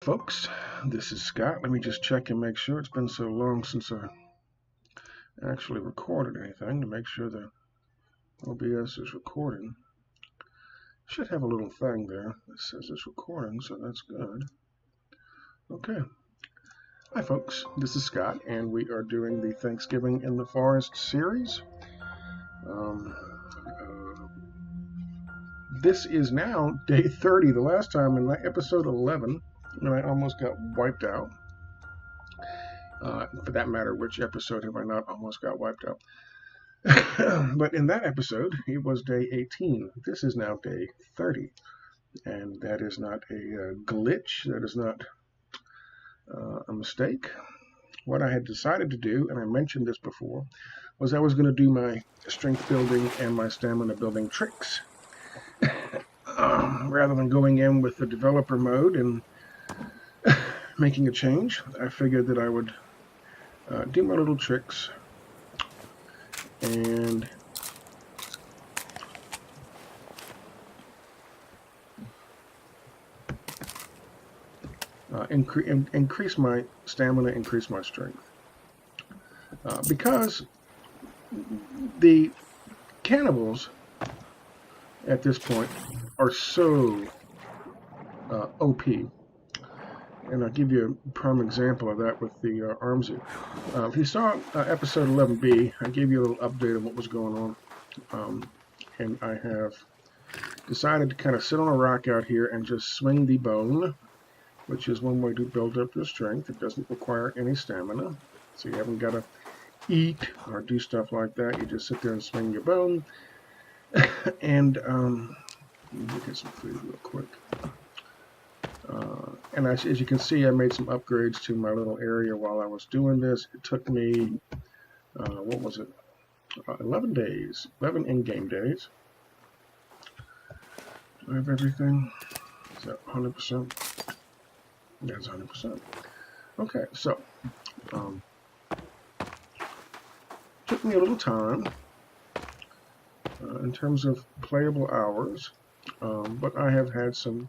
folks, this is Scott. Let me just check and make sure. It's been so long since I actually recorded anything to make sure that OBS is recording. Should have a little thing there that says it's recording, so that's good. Okay. Hi folks, this is Scott, and we are doing the Thanksgiving in the Forest series. This is now day 30. The last time in episode 11, and I almost got wiped out. For that matter, which episode have I not almost got wiped out? But in that episode, it was day 18. This is now day 30. And that is not a glitch. That is not a mistake. What I had decided to do, and I mentioned this before, was I was going to do my strength building and my stamina building tricks. Rather than going in with the developer mode and making a change, I figured that I would do my little tricks and increase my stamina, increase my strength. Because the cannibals at this point are so OP. And I'll give you a prime example of that with the Armsy. If you saw episode 11B, I gave you a little update of what was going on. And I have decided to kind of sit on a rock out here and just swing the bone, which is one way to build up your strength. It doesn't require any stamina, so you haven't got to eat or do stuff like that. You just sit there and swing your bone. And let me get some food real quick. And as you can see, I made some upgrades to my little area while I was doing this. It took me, what was it, 11 days, 11 in-game days. Do I have everything? Is that 100%? That's 100%. Okay, so, took me a little time in terms of playable hours, but I have had some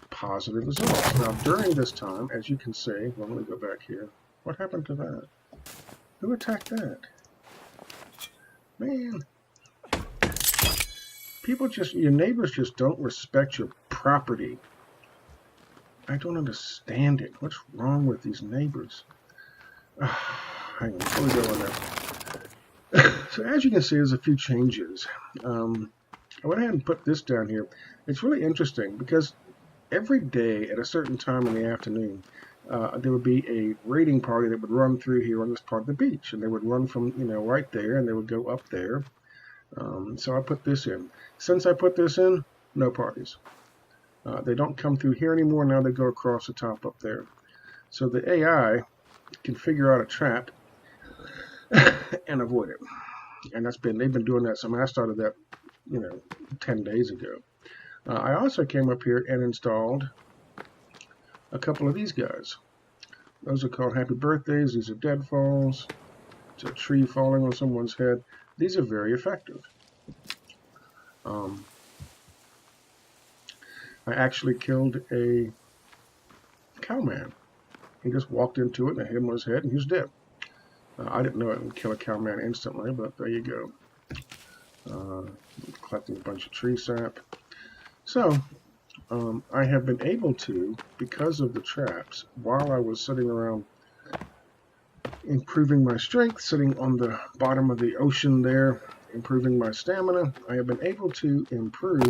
positive results. Now, during this time, as you can see, well, let me go back here. What happened to that? Who attacked that? Man. People just, your neighbors just don't respect your property. I don't understand it. What's wrong with these neighbors? Hang on, let me go on there. So as you can see, there's a few changes. I went ahead and put this down here. It's really interesting because every day at a certain time in the afternoon, there would be a raiding party that would run through here on this part of the beach, and they would run from, right there, and they would go up there. So I put this in. Since I put this in, no parties. They don't come through here anymore. Now they go across the top up there. So the AI can figure out a trap and avoid it. And they've been doing that. I started that, 10 days ago. I also came up here and installed a couple of these guys. Those are called Happy Birthdays. These are deadfalls. It's a tree falling on someone's head. These are very effective. I actually killed a cowman. He just walked into it and I hit him on his head and he was dead. I didn't know it would kill a cowman instantly, but there you go. Collecting a bunch of tree sap. So, I have been able to, because of the traps, while I was sitting around improving my strength, sitting on the bottom of the ocean there, improving my stamina, I have been able to improve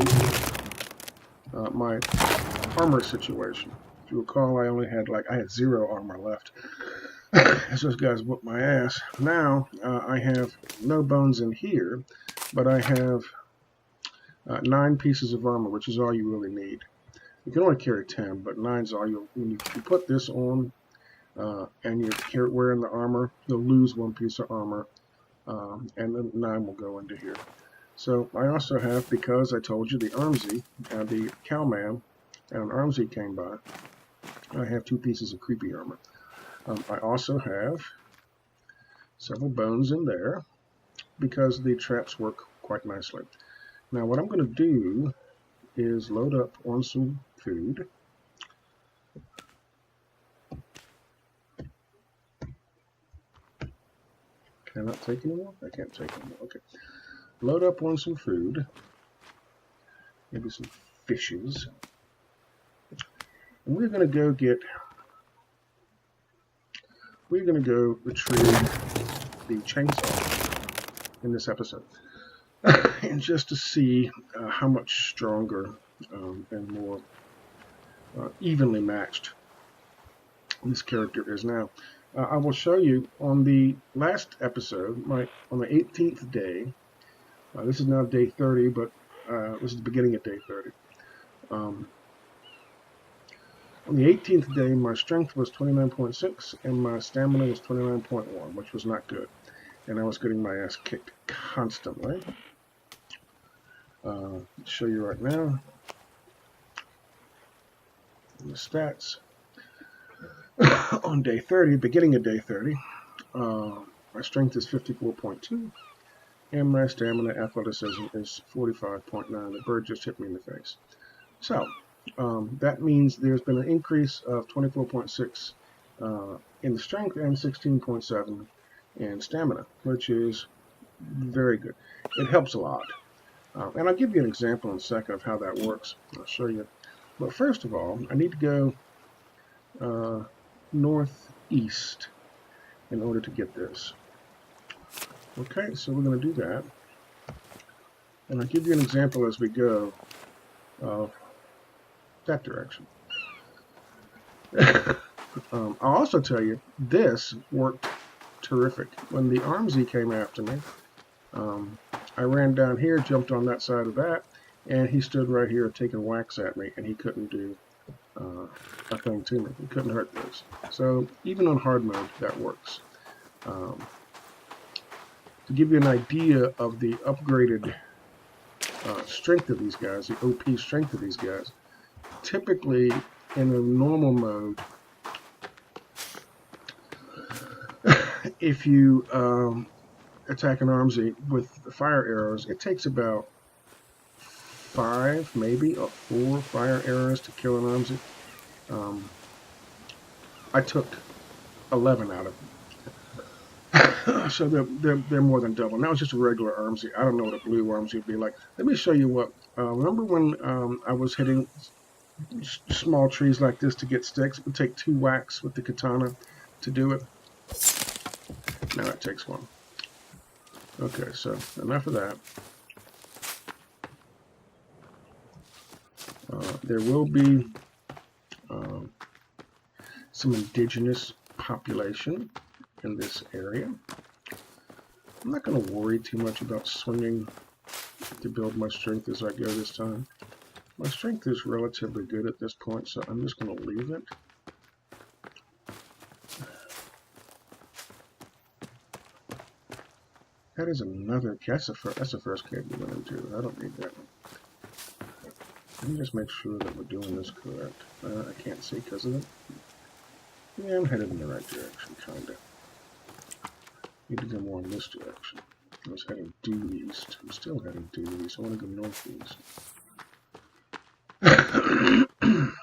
my armor situation. If you recall, I had 0 armor left. As those guys whooped my ass. Now, I have no bones in here, but I have 9 pieces of armor, which is all you really need. You can only carry 10, but 9 is all you need. If you put this on and you're wearing the armor, you'll lose 1 piece of armor, and then 9 will go into here. So I also have, because I told you the Armsy, the cowman, and an Armsy came by, I have 2 pieces of creepy armor. I also have several bones in there because the traps work quite nicely. Now what I'm going to do is load up on some food. Can I not take anymore? I can't take anymore. Okay. Load up on some food. Maybe some fishes. And we're going to go retrieve the chainsaw in this episode. And just to see how much stronger and more evenly matched this character is now. I will show you on the last episode, on the 18th day. This is now day 30, but this is the beginning of day 30. On the 18th day, my strength was 29.6 and my stamina was 29.1, which was not good. And I was getting my ass kicked constantly. I'll show you right now. The stats. On day 30, beginning of day 30, my strength is 54.2 and my stamina athleticism is 45.9. The bird just hit me in the face. So that means there's been an increase of 24.6 in the strength and 16.7 in stamina, which is very good. It helps a lot. And I'll give you an example in a second of how that works. I'll show you. But first of all, I need to go northeast in order to get this. Okay, so we're going to do that. And I'll give you an example as we go of that direction. I'll also tell you, this worked terrific. When the Armsy came after me, I ran down here, jumped on that side of that, and he stood right here taking whacks at me, and he couldn't do a thing to me. He couldn't hurt this. So even on hard mode, that works. To give you an idea of the upgraded strength of these guys, the OP strength of these guys, typically in a normal mode, if you attack an Armsy with the fire arrows, it takes about 5, maybe, or 4 fire arrows to kill an Armsy. I took 11 out of them. So they're more than double. Now it's just a regular Armsy. I don't know what a blue Armsy would be like. Let me show you what. Remember when I was hitting small trees like this to get sticks? It would take 2 whacks with the katana to do it. Now it takes 1. Okay, so enough of that. There will be some indigenous population in this area. I'm not going to worry too much about swinging to build my strength as I go this time. My strength is relatively good at this point, so I'm just going to leave it. That is another, that's the first cave we went into. I don't need that one. Let me just make sure that we're doing this correct. I can't see because of it. Yeah, I'm headed in the right direction, kinda. Need to go more in this direction. I was heading due east. I'm still heading due east. I want to go northeast.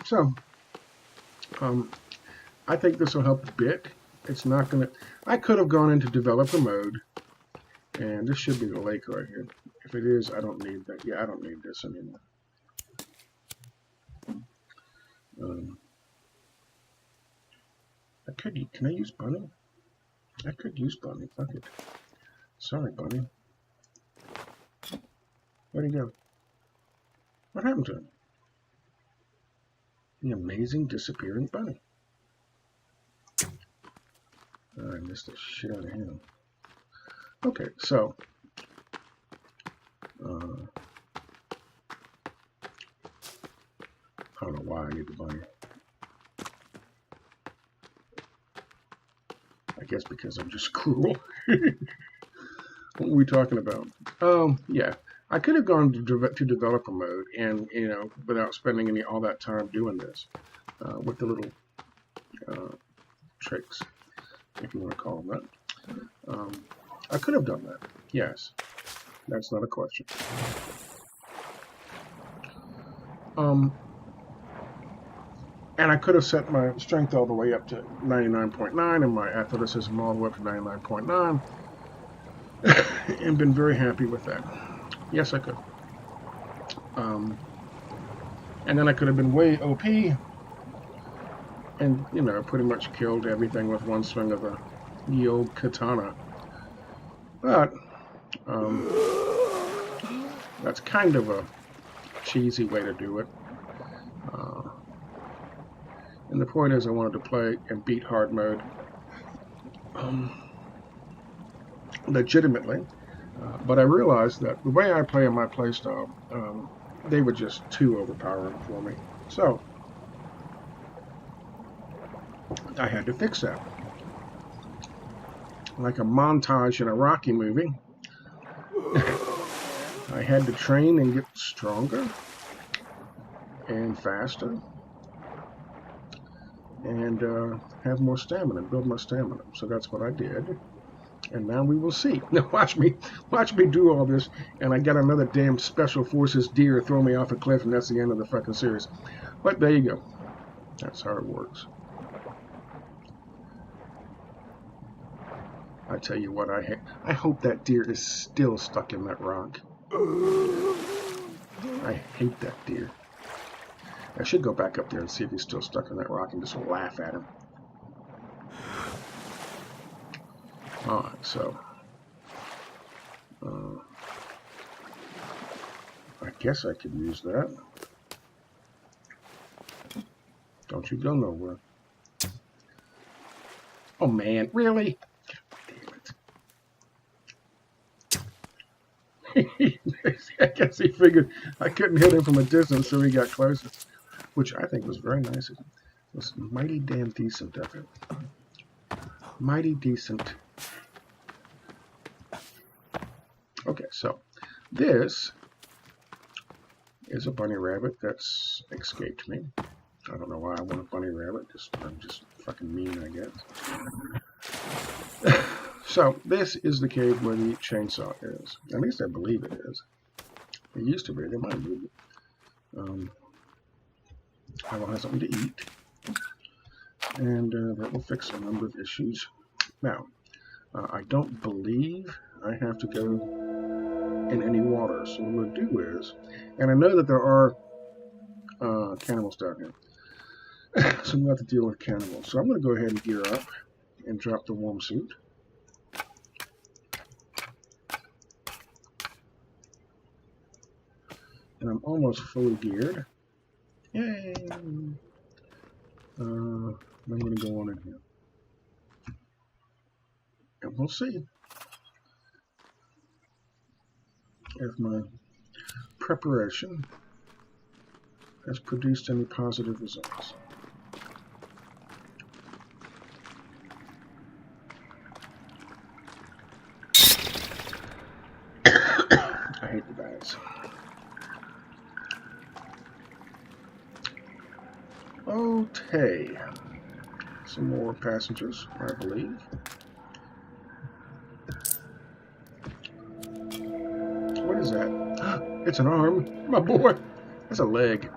So, I think this will help a bit. It's not gonna. I could have gone into developer mode, and this should be the lake right here. If it is, I don't need that. Yeah, I don't need this anymore. Can I use Bunny? I could use Bunny. Fuck it. Sorry, Bunny. Where'd he go? What happened to him? The amazing disappearing bunny. I missed the shit out of him. Okay, so I don't know why I need the bunny. I guess because I'm just cruel. What were we talking about? Yeah. I could have gone to developer mode and, you know, without spending all that time doing this, with the little tricks, if you want to call them that. I could have done that. Yes. That's not a question. And I could have set my strength all the way up to 99.9 and my athleticism all the way up to 99.9. and been very happy with that. Yes, I could. And then I could have been way OP and, you know, pretty much killed everything with one swing of a ye old katana. But that's kind of a cheesy way to do it. And the point is I wanted to play and beat hard mode legitimately. But I realized that the way I play in my playstyle, they were just too overpowering for me. So I had to fix that. Like a montage in a Rocky movie, I had to train and get stronger and faster and have more stamina, build my stamina. So that's what I did. And now we will see. Now watch me do all this, and I got another damn Special Forces deer throw me off a cliff, and that's the end of the fucking series. But there you go. That's how it works. I tell you what, I hope that deer is still stuck in that rock. I hate that deer. I should go back up there and see if he's still stuck in that rock and just laugh at him. Alright, so I guess I could use that. Don't you go nowhere. Oh man, really? Damn it. I guess he figured I couldn't hit him from a distance, so he got closer. Which I think was very nice. It was mighty damn decent of it. Mighty decent. Okay, so this is a bunny rabbit that's escaped me. I don't know why I want a bunny rabbit. I'm just fucking mean, I guess. So this is the cave where the chainsaw is. At least I believe it is. It used to be. They might have moved it. I will have something to eat, and that will fix a number of issues. Now, I don't believe I have to go in any water, so what I'm going to do is, and I know that there are cannibals down here, so I'm going to have to deal with cannibals. So I'm going to go ahead and gear up and drop the warm suit. And I'm almost fully geared. Yay! I'm going to go on in here. And we'll see if my preparation has produced any positive results. I hate the bats. Okay. Some more passengers, I believe. What is that? It's an arm. My boy. That's a leg.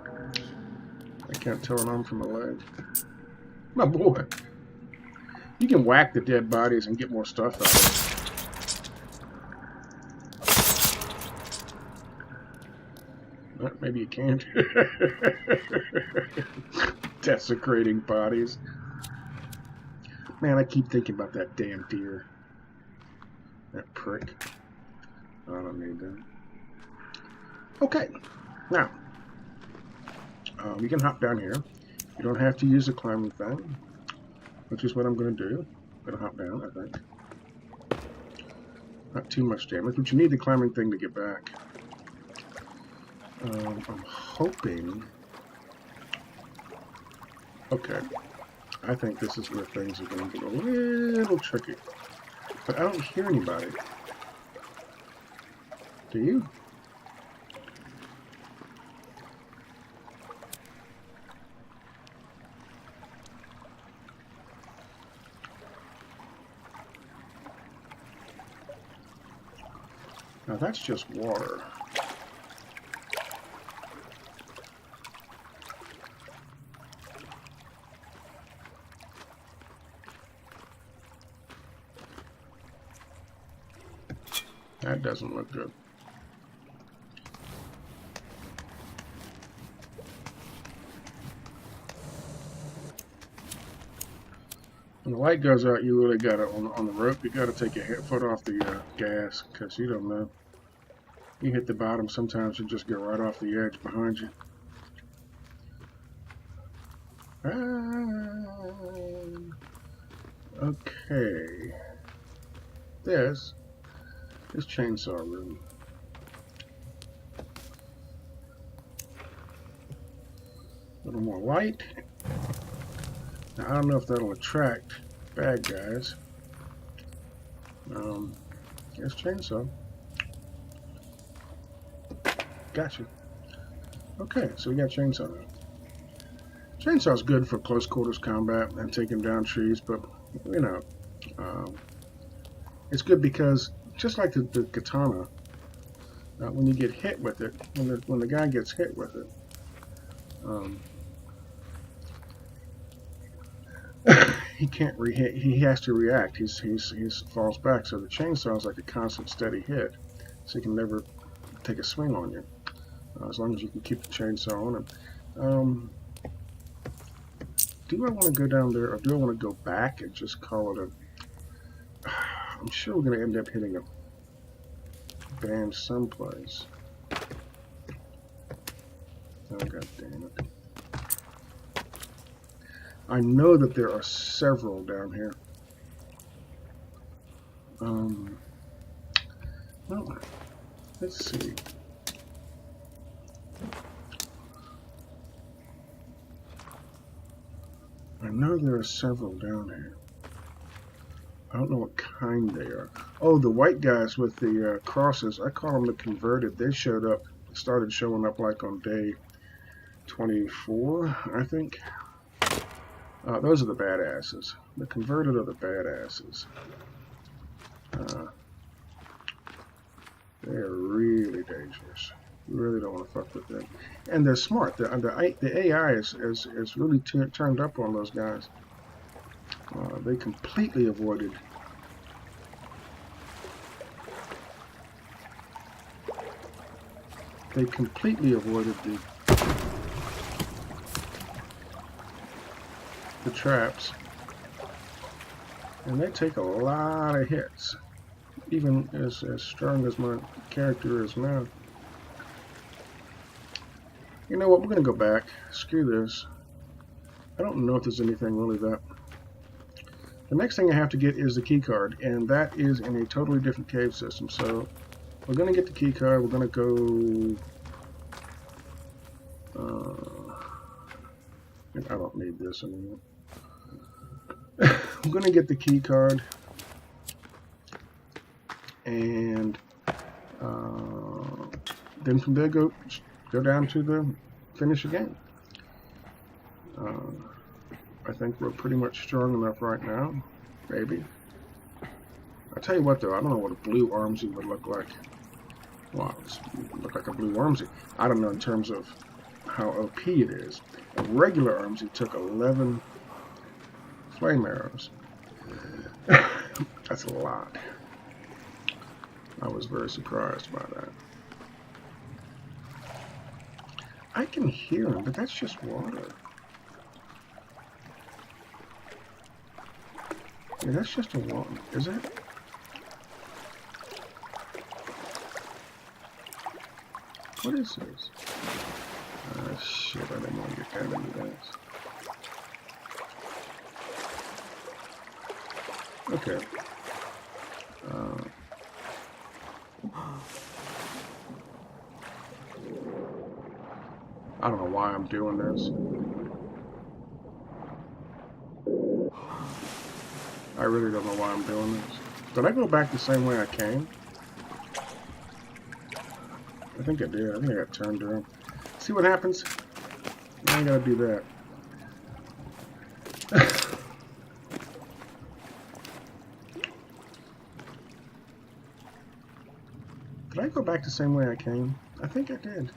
I can't tell an arm from a leg. My boy. You can whack the dead bodies and get more stuff out of it. Maybe you can't. Desecrating bodies. Man, I keep thinking about that damn deer. That prick. I don't need that. Okay. Now, we can hop down here. You don't have to use the climbing thing, which is what I'm going to do. I'm going to hop down, I think. Not too much damage, but you need the climbing thing to get back. I'm hoping... Okay. I think this is where things are going to get a little tricky. But I don't hear anybody. Do you? Now that's just water. That doesn't look good. When the light goes out, you really got to, on the rope, you got to take your foot off the gas, because you don't know. You hit the bottom, sometimes you just go right off the edge behind you. Okay. This is chainsaw room. A little more light. Now, I don't know if that'll attract bad guys. Here's chainsaw. Gotcha. Okay, so we got chainsaw now. Chainsaw's good for close quarters combat and taking down trees, but you know, it's good because just like the katana, when you get hit with it, when the guy gets hit with it, he can't he has to react. He falls back. So the chainsaw is like a constant, steady hit, so he can never take a swing on you, as long as you can keep the chainsaw on him. Do I want to go down there, or do I want to go back and just call it a... I'm sure we're going to end up hitting a band someplace. Oh, god damn it. I know that there are several down here. Well, let's see. I know there are several down here. I don't know what kind they are. Oh, the white guys with the crosses, I call them the converted. They started showing up like on day 24, I think. Those are the badasses. The converted are the badasses. They're really dangerous. You really don't want to fuck with them. And they're smart. The AI is really turned up on those guys. They completely avoided the traps. And they take a lot of hits. Even as strong as my character is now. You know what, we're going to go back. Screw this. I don't know if there's anything really that... The next thing I have to get is the key card, and that is in a totally different cave system. So we're going to get the key card. We're going to go... I don't need this anymore. I'm going to get the key card, and then from there go down to the finish the game. I think we're pretty much strong enough right now. Maybe. I tell you what though, I don't know what a blue Armsy would look like. Well, it would look like a blue Armsy. I don't know in terms of how OP it is. A regular Armsy took 11 flame arrows. That's a lot. I was very surprised by that. I can hear him, but that's just water. Yeah, that's just a water. Is it? What is this? Shit, I didn't want to get that into that. Okay. I don't know why I'm doing this. I really don't know why I'm doing this. Did I go back the same way I came? I think I did. I think I got turned around. See what happens? I ain't gotta do that. Did I go back the same way I came? I think I did.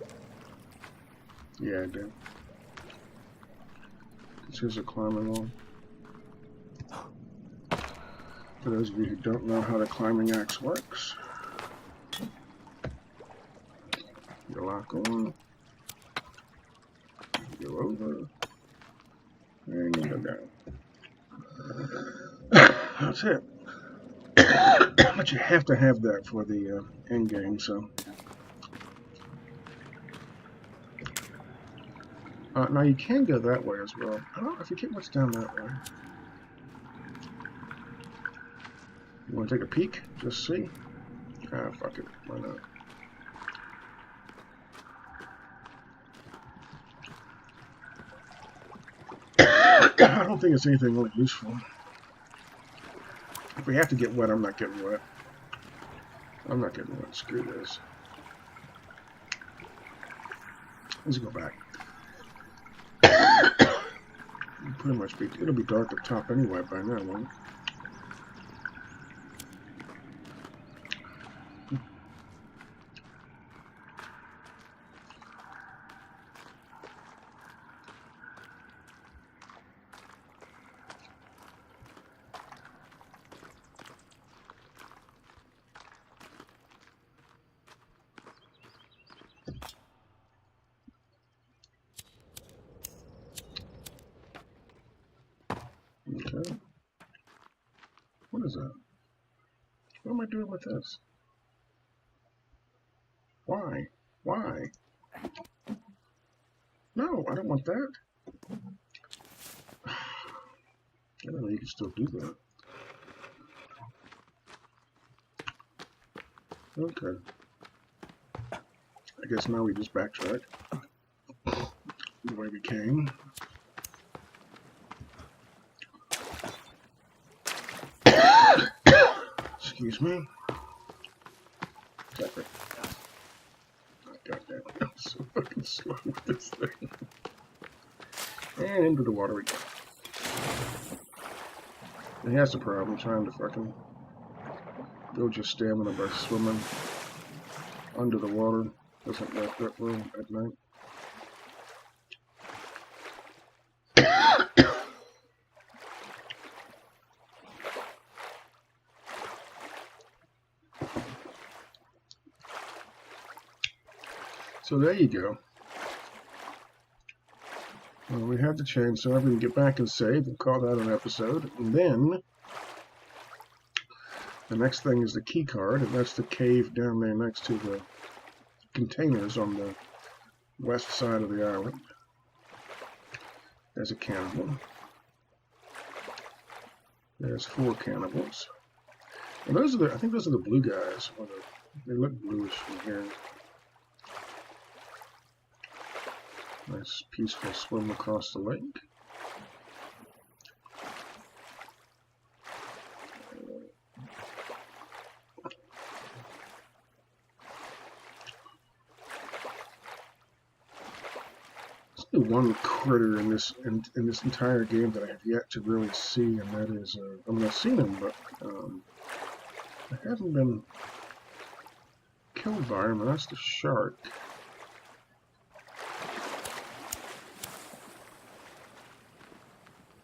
Yeah, I did. Here's a climbing wall. For those of you who don't know how the climbing axe works, to lock on. Go over. And you go down. That's it. But you have to have that for the end game, so. Now you can go that way as well. I forget what's down that way. You want to take a peek? Just see? Ah, fuck it. Why not? I don't think it's anything really useful. If we have to get wet, I'm not getting wet. I'm not getting wet. Screw this. Let's go back. Pretty much it'll be dark up top anyway by now, won't it? Okay. What is that? What am I doing with this? Why? Why? No, I don't want that. I don't know, you can still do that. Okay. I guess now we just backtrack the way we came. Excuse me. Exactly. Oh, goddamn, I'm so fucking slow with this thing. And into the water we go. And that's the problem, trying to fucking build your stamina by swimming under the water. Doesn't work that well at night. So there you go. Well, we had the chainsaw. We can get back and save and call that an episode. And then the next thing is the key card, and that's the cave down there next to the containers on the west side of the island. There's a cannibal. There's 4 cannibals. And those are the, I think those are the blue guys. They look bluish from here. Nice peaceful swim across the lake. There's only one critter in this entire game that I have yet to really see, and that is I mean, I've seen him, but I haven't been killed by him, and that's the shark.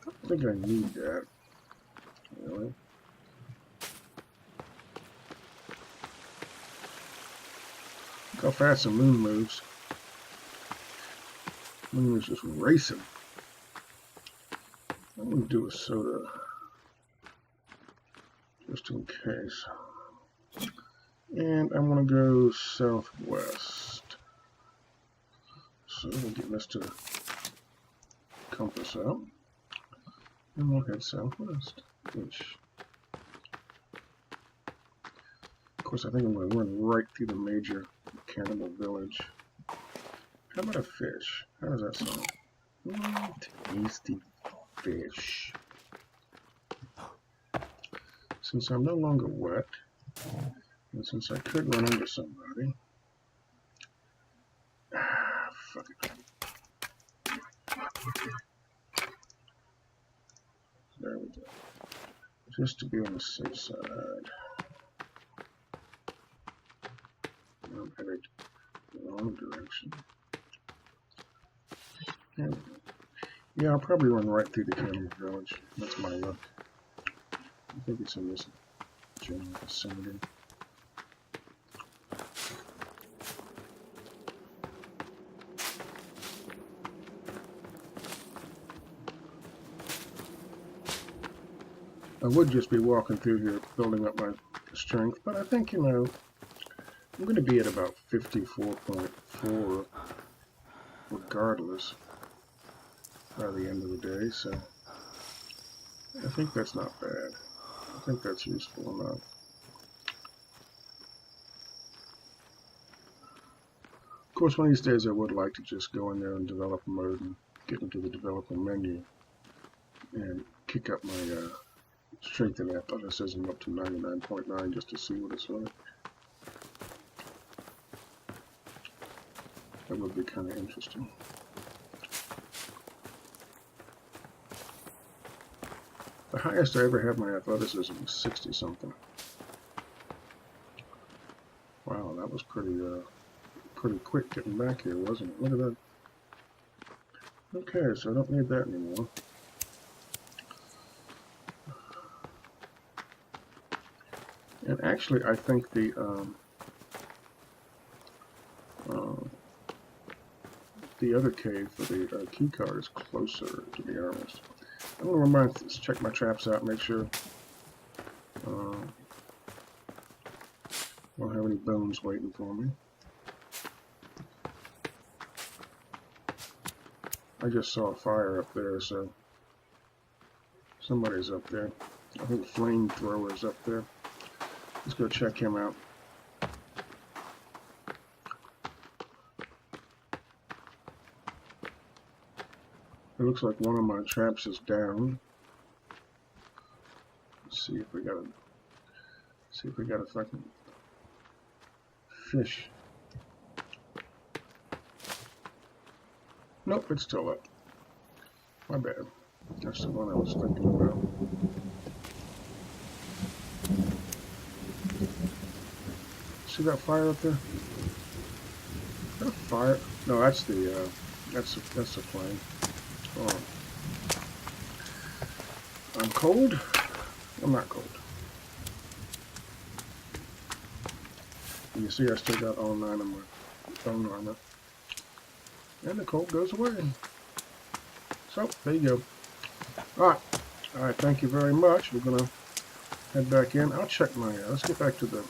I think I need that. Really? Look how fast the moon moves. The moon is just racing. I'm going to do a soda. Just in case. And I'm going to go southwest. So we'll get Mr. Compass out. And we'll head southwest, which, of course, I think I'm going to run right through the major cannibal village. How about a fish? How does that sound? Tasty fish. Since I'm no longer wet, and since I could run into somebody, fuck it. There we go. Just to be on the safe side. I'm headed the wrong direction. Yeah, I'll probably run right through the cannibal village. That's my luck. I think it's in this general vicinity. I would just be walking through here building up my strength, but I think, you know, I'm going to be at about 54.4 regardless by the end of the day, so I think that's not bad. I think that's useful enough. Of course, one of these days I would like to just go in there and develop mode and get into the developer menu and kick up my strength and athleticism up to 99.9 just to see what it's like. That would be kind of interesting. The highest I ever had my athleticism was 60 something. Wow, that was pretty quick getting back here, wasn't it? Look at that. Okay, so I don't need that anymore. And actually, I think the other cave for the key card is closer, to be honest. I'm going to remind to check my traps out, make sure I don't have any bones waiting for me. I just saw a fire up there, so somebody's up there. I think Flamethrower's up there. Let's go check him out. It looks like one of my traps is down. Let's see if we got a fucking fish. Nope, it's still up. My bad. That's the one I was thinking about. See that fire up there? Is that a fire? No, that's the plane. Oh. I'm cold. I'm not cold. You see, I still got all 9 of my bone armor. And the cold goes away. So, there you go. Alright, thank you very much. We're going to head back in. I'll check my, let's get back to the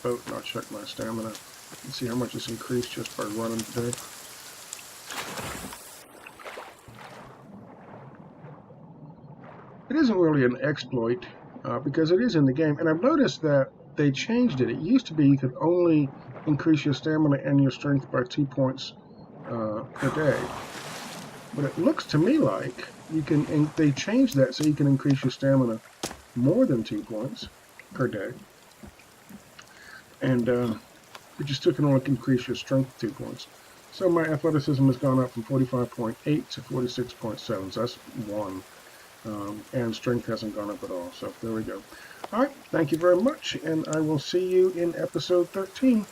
boat and I'll check my stamina and see how much it's increased just by running today. It isn't really an exploit because it is in the game. And I've noticed that they changed it. It used to be you could only increase your stamina and your strength by 2 points per day. But it looks to me like you can, and they changed that so you can increase your stamina more than 2 points per day. And you just can only increase your strength 2 points. So my athleticism has gone up from 45.8 to 46.7, so that's 1. And strength hasn't gone up at all, so there we go. Alright, thank you very much, and I will see you in episode 13.